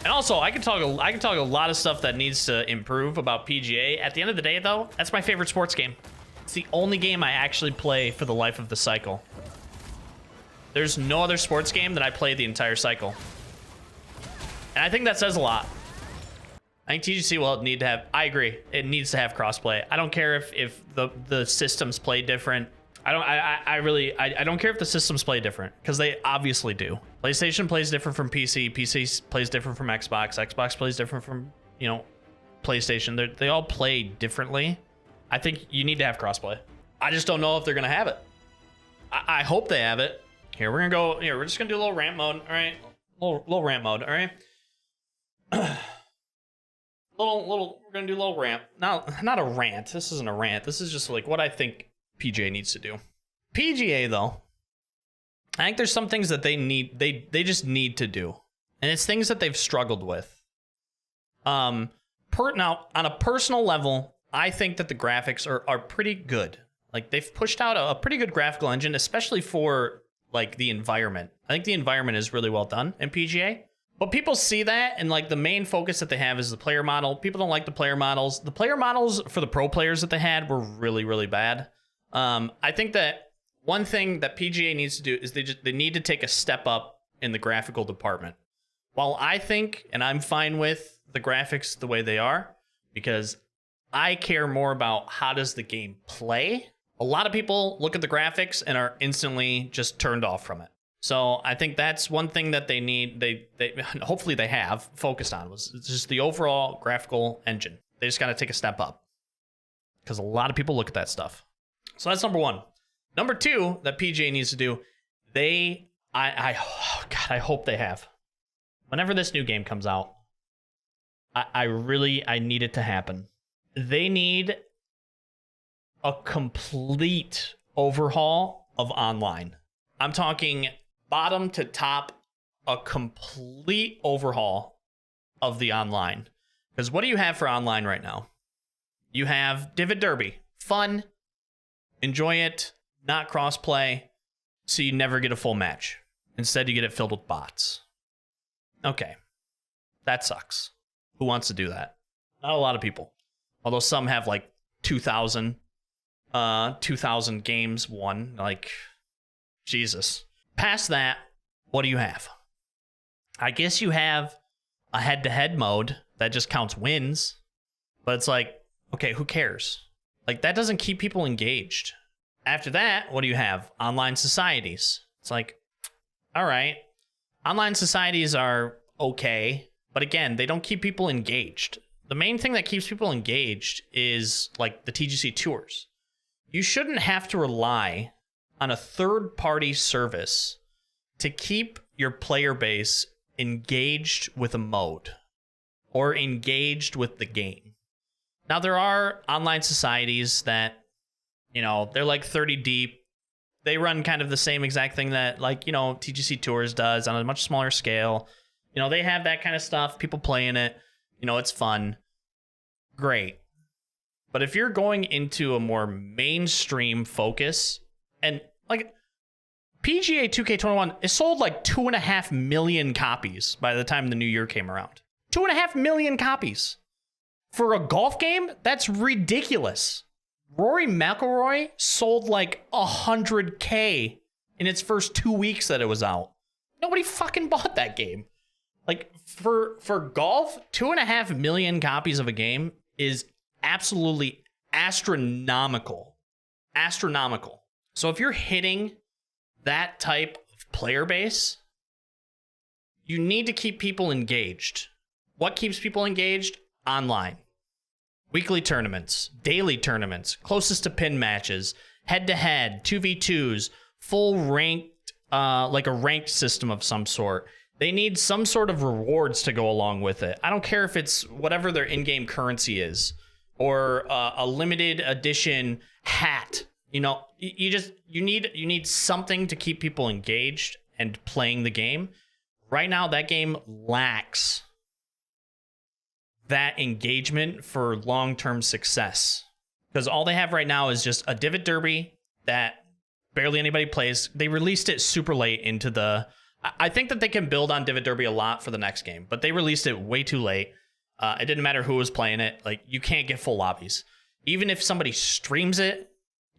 And also, I can talk a lot of stuff that needs to improve about PGA. At the end of the day, though, that's my favorite sports game. It's the only game I actually play for the life of the cycle. There's no other sports game that I play the entire cycle. And I think that says a lot. I think TGC will need to have, I agree, it needs to have crossplay. I don't care if the systems play different. I don't care if the systems play different, because they obviously do. PlayStation plays different from PC, PC plays different from Xbox, Xbox plays different from, you know, PlayStation. They all play differently. I think you need to have crossplay. I just don't know if they're gonna have it. I hope they have it. Here, we're gonna go, here, we're just gonna do a little rant mode, all right? Little rant mode, all right? We're gonna do a little rant. Not a rant. This isn't a rant. This is just like what I think PGA needs to do. PGA though, I think there's some things that they just need to do, and it's things that they've struggled with. Now on a personal level, I think that the graphics are pretty good. Like they've pushed out a pretty good graphical engine, especially for like the environment. I think the environment is really well done in PGA. But people see that, and like the main focus that they have is the player model. People don't like the player models. The player models for the pro players that they had were really, really bad. I think that one thing that PGA needs to do is they need to take a step up in the graphical department. While I think, and I'm fine with the graphics the way they are, because I care more about how does the game play. A lot of people look at the graphics and are instantly just turned off from it. So I think that's one thing that they need, they hopefully they have focused on, was just the overall graphical engine. They just got to take a step up, because a lot of people look at that stuff. So that's number one. Number two that PGA needs to do, I hope they have. Whenever this new game comes out, I need it to happen. They need a complete overhaul of online. I'm talking bottom to top, a complete overhaul of the online. Because what do you have for online right now? You have Divot Derby. Fun. Enjoy it. Not cross-play. So you never get a full match. Instead, you get it filled with bots. Okay. That sucks. Who wants to do that? Not a lot of people. Although some have like 2,000 games won. Like, Jesus. Past that, what do you have? I guess you have a head-to-head mode that just counts wins, but it's like, okay, who cares? Like, that doesn't keep people engaged. After that, what do you have? Online societies. It's like, all right, online societies are okay, but again, they don't keep people engaged. The main thing that keeps people engaged is like the TGC tours. You shouldn't have to rely on a third-party service to keep your player base engaged with a mode or engaged with the game. Now, there are online societies that, you know, they're like 30 deep. They run kind of the same exact thing that, like, you know, TGC Tours does on a much smaller scale. You know, they have that kind of stuff. People play in it. You know, it's fun. Great. But if you're going into a more mainstream focus, and like PGA 2K23, it sold like 2.5 million copies by the time the new year came around. 2.5 million copies. For a golf game, that's ridiculous. Rory McIlroy sold like 100K in its first 2 weeks that it was out. Nobody fucking bought that game. Like, for golf, 2.5 million copies of a game is absolutely astronomical. Astronomical. So if you're hitting that type of player base, you need to keep people engaged. What keeps people engaged? Online. Weekly tournaments, daily tournaments, closest to pin matches, head-to-head, 2v2s, full ranked, like a ranked system of some sort. They need some sort of rewards to go along with it. I don't care if it's whatever their in-game currency is, or a limited edition hat. You know, you need something to keep people engaged and playing the game. Right now, that game lacks that engagement for long-term success, because all they have right now is just a Divot Derby that barely anybody plays. They released it super late into the I think that they can build on Divot Derby a lot for the next game, but they released it way too late. It didn't matter who was playing it. Like, you can't get full lobbies. Even if somebody streams it,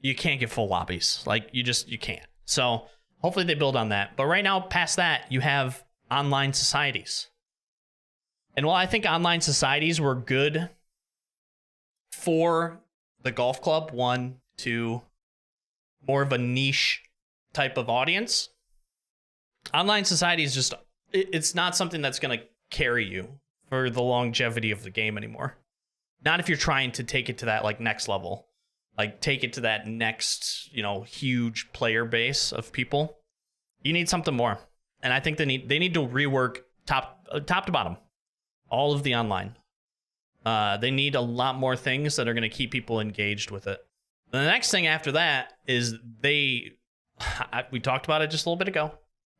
you can't get full lobbies. Like, you can't. So hopefully they build on that. But right now, past that, you have online societies. And while I think online societies were good for the golf club, 1, 2, more of a niche type of audience, online societies just, it's not something that's going to carry you for the longevity of the game anymore. Not if you're trying to take it to that like next level, like take it to that next, huge player base of people. You need something more. And I think they need to rework top to bottom all of the online. They need a lot more things that are going to keep people engaged with it. The next thing after that is we talked about it just a little bit ago.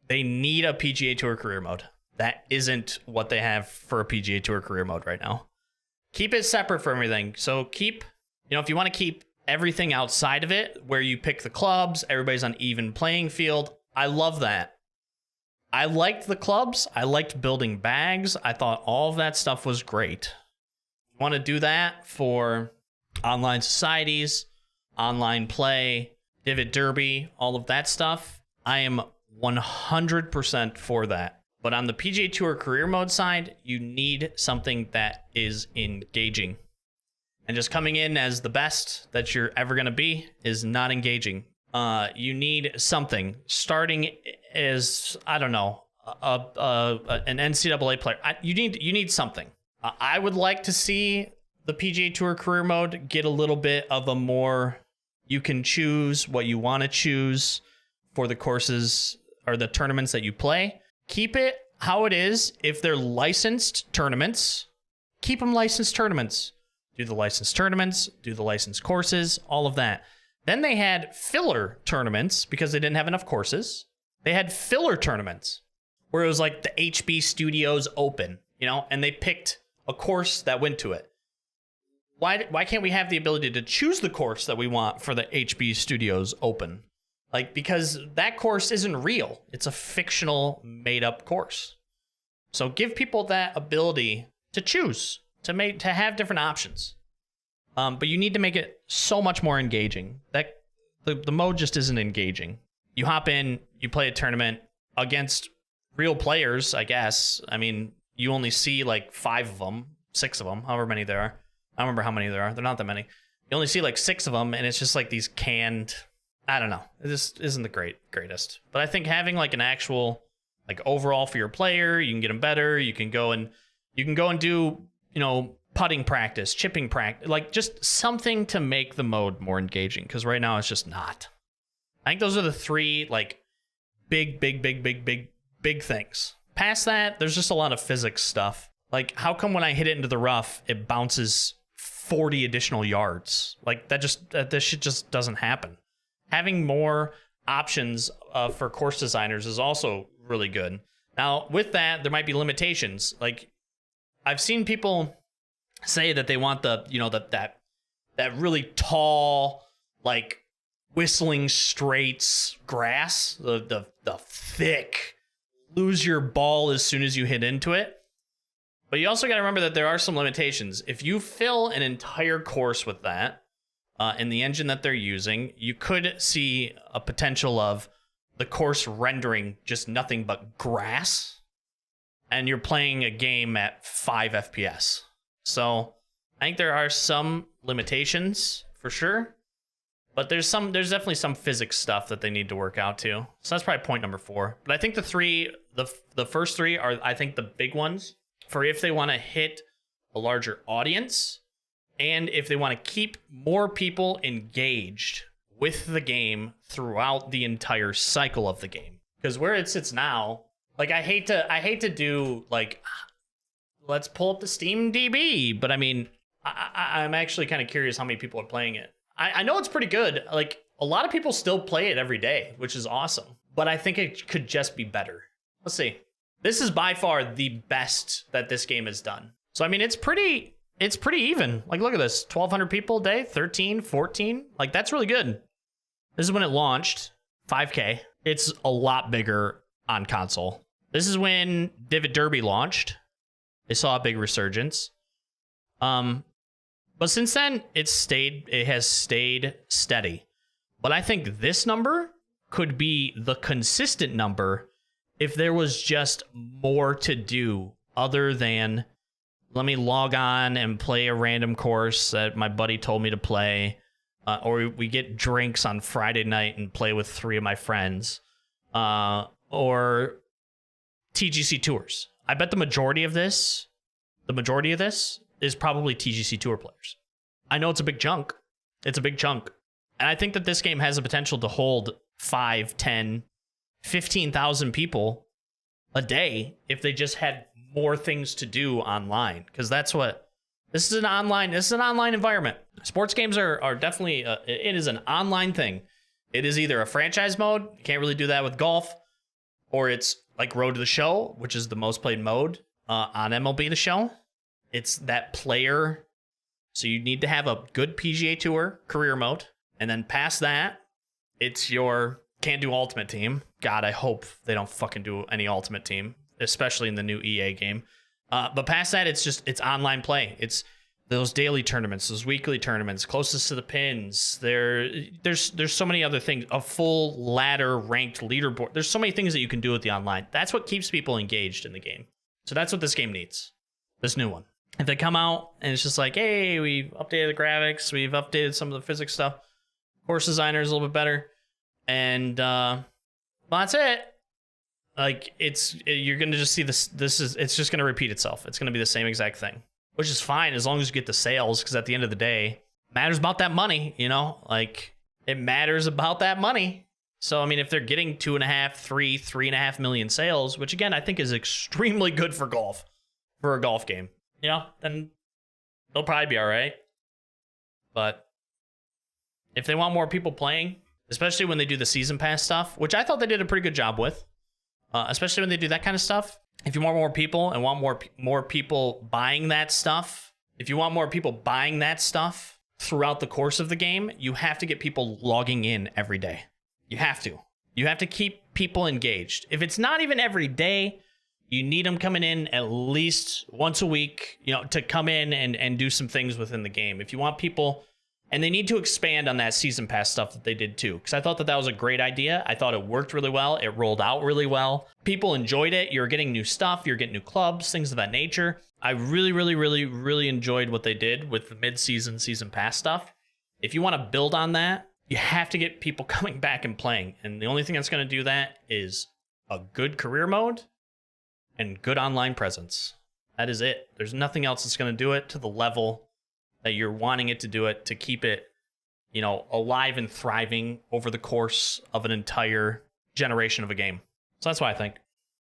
They need a PGA Tour career mode. That isn't what they have for a PGA Tour career mode right now. Keep it separate from everything. So keep, if you want to keep everything outside of it, where you pick the clubs, everybody's on even playing field. I love that. I liked the clubs. I liked building bags. I thought all of that stuff was great. You want to do that for online societies, online play, Divot Derby, all of that stuff. I am 100% for that. But on the PGA Tour career mode side, you need something that is engaging. And just coming in as the best that you're ever going to be is not engaging. You need something starting as, I don't know, an NCAA player. You need something. I would like to see the PGA Tour career mode get a little bit of a more, you can choose what you want to choose for the courses or the tournaments that you play. Keep it how it is. If they're licensed tournaments, keep them licensed tournaments. Do the licensed tournaments, do the licensed courses, all of that. Then they had filler tournaments because they didn't have enough courses. They had filler tournaments where it was like the HB Studios Open, and they picked a course that went to it. Why can't we have the ability to choose the course that we want for the HB Studios Open? Like, because that course isn't real. It's a fictional, made-up course. So give people that ability to choose, to have different options. But you need to make it so much more engaging. That the mode just isn't engaging. You hop in, you play a tournament against real players, I guess. I mean, you only see like 5 of them, 6 of them, however many there are. I don't remember how many there are. They're not that many. You only see like 6 of them, and it's just like these canned... I don't know. This isn't the greatest. But I think having like an actual like overall for your player, you can get them better. You can go and do, putting practice, chipping practice, like just something to make the mode more engaging. Because right now it's just not. I think those are the 3 like big things. Past that, there's just a lot of physics stuff. Like, how come when I hit it into the rough, it bounces 40 additional yards? Like, this shit just doesn't happen. Having more options for course designers is also really good. Now, with that, there might be limitations. Like, I've seen people say that they want that really tall, like, whistling straights grass, the thick, lose your ball as soon as you hit into it. But you also got to remember that there are some limitations. If you fill an entire course with that, in the engine that they're using, you could see a potential of the course rendering just nothing but grass, and you're playing a game at 5 FPS. So I think there are some limitations for sure, but there's definitely some physics stuff that they need to work out too. So that's probably point number 4. But I think the first 3 are, I think, the big ones for if they want to hit a larger audience. And if they want to keep more people engaged with the game throughout the entire cycle of the game. Because where it sits now, like, I hate to do, like, let's pull up the Steam DB. But I mean, I'm actually kind of curious how many people are playing it. I know it's pretty good. Like, a lot of people still play it every day, which is awesome. But I think it could just be better. Let's see. This is by far the best that this game has done. So, I mean, it's pretty even. Like, look at this. 1,200 people a day, 13, 14. Like, that's really good. This is when it launched, 5K. It's a lot bigger on console. This is when Divot Derby launched. They saw a big resurgence. But since then, it has stayed steady. But I think this number could be the consistent number if there was just more to do other than let me log on and play a random course that my buddy told me to play, or we get drinks on Friday night and play with 3 of my friends, or TGC Tours. I bet the majority of this is probably TGC Tour players. I know it's a big chunk. It's a big chunk. And I think that this game has the potential to hold 5, 10, 15,000 people a day if they just had more things to do online. Because this is an online environment. Sports games are definitely, it is an online thing. It is either a franchise mode. You can't really do that with golf. Or it's like Road to the Show, which is the most played mode on MLB The Show. It's that player. So you need to have a good PGA Tour career mode. And then past that, it's your can't do Ultimate Team. God, I hope they don't fucking do any Ultimate Team, especially in the new EA game. But past that, it's online play. It's those daily tournaments, those weekly tournaments, closest to the pins. There's so many other things. A full ladder ranked leaderboard. There's so many things that you can do with the online. That's what keeps people engaged in the game. So that's what this game needs. This new one. If they come out and it's just like, hey, we've updated the graphics, we've updated some of the physics stuff, course designer is a little bit better, and well, that's it. Like you're gonna just see this. It's just gonna repeat itself. It's gonna be the same exact thing, which is fine as long as you get the sales. Because at the end of the day, it matters about that money. Like it matters about that money. So I mean, if they're getting 2.5, 3.5 million sales, which again I think is extremely good for golf, for a golf game, then they'll probably be all right. But if they want more people playing, especially when they do the season pass stuff, which I thought they did a pretty good job with, especially when they do that kind of stuff. If you want more people and want more people buying that stuff, throughout the course of the game, you have to get people logging in every day. You have to keep people engaged. If it's not even every day, you need them coming in at least once a week, to come in and do some things within the game. If you want people. And they need to expand on that season pass stuff that they did too. Because I thought that was a great idea. I thought it worked really well. It rolled out really well. People enjoyed it. You're getting new stuff. You're getting new clubs, things of that nature. I really, really, really, really enjoyed what they did with the mid-season season pass stuff. If you want to build on that, you have to get people coming back and playing. And the only thing that's going to do that is a good career mode and good online presence. That is it. There's nothing else that's going to do it to the level that you're wanting it to do it, to keep it, alive and thriving over the course of an entire generation of a game. So that's what I think.